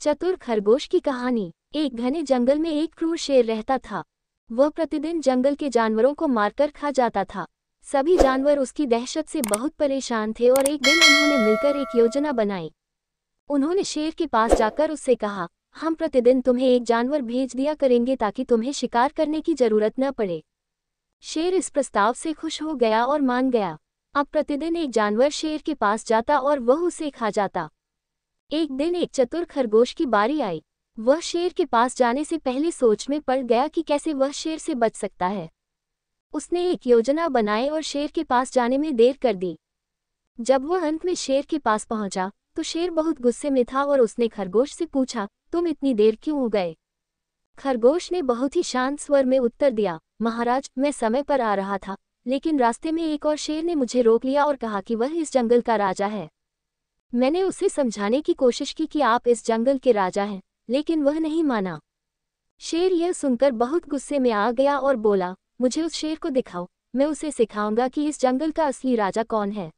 चतुर खरगोश की कहानी। एक घने जंगल में एक क्रूर शेर रहता था। वह प्रतिदिन जंगल के जानवरों को मारकर खा जाता था। सभी जानवर उसकी दहशत से बहुत परेशान थे और एक दिन उन्होंने मिलकर एक योजना बनाई। उन्होंने शेर के पास जाकर उससे कहा, हम प्रतिदिन तुम्हें एक जानवर भेज दिया करेंगे ताकि तुम्हें शिकार करने की जरूरत न पड़े। शेर इस प्रस्ताव से खुश हो गया और मान गया। अब प्रतिदिन एक जानवर शेर के पास जाता और वह उसे खा जाता। एक दिन एक चतुर खरगोश की बारी आई। वह शेर के पास जाने से पहले सोच में पड़ गया कि कैसे वह शेर से बच सकता है। उसने एक योजना बनाई और शेर के पास जाने में देर कर दी। जब वह अंत में शेर के पास पहुंचा तो शेर बहुत गुस्से में था और उसने खरगोश से पूछा, तुम इतनी देर क्यों हो गए? खरगोश ने बहुत ही शांत स्वर में उत्तर दिया, महाराज, मैं समय पर आ रहा था, लेकिन रास्ते में एक और शेर ने मुझे रोक लिया और कहा कि वह इस जंगल का राजा है। मैंने उसे समझाने की कोशिश की कि आप इस जंगल के राजा हैं, लेकिन वह नहीं माना। शेर यह सुनकर बहुत गुस्से में आ गया और बोला, मुझे उस शेर को दिखाओ, मैं उसे सिखाऊंगा कि इस जंगल का असली राजा कौन है।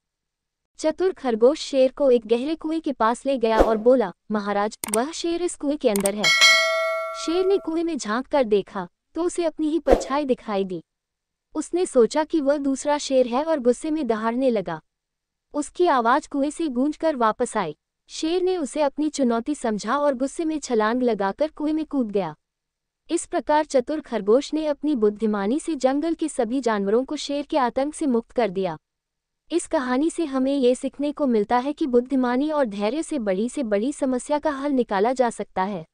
चतुर खरगोश शेर को एक गहरे कुएं के पास ले गया और बोला, महाराज, वह शेर इस कुएं के अंदर है। शेर ने कुएं में झांक कर देखा तो उसे अपनी ही परछाई दिखाई दी। उसने सोचा कि वह दूसरा शेर है और गुस्से में दहाड़ने लगा। उसकी आवाज कुएं से गूंजकर वापस आई। शेर ने उसे अपनी चुनौती समझा और गुस्से में छलांग लगाकर कुएं में कूद गया। इस प्रकार चतुर खरगोश ने अपनी बुद्धिमानी से जंगल के सभी जानवरों को शेर के आतंक से मुक्त कर दिया। इस कहानी से हमें ये सीखने को मिलता है कि बुद्धिमानी और धैर्य से बड़ी समस्या का हल निकाला जा सकता है।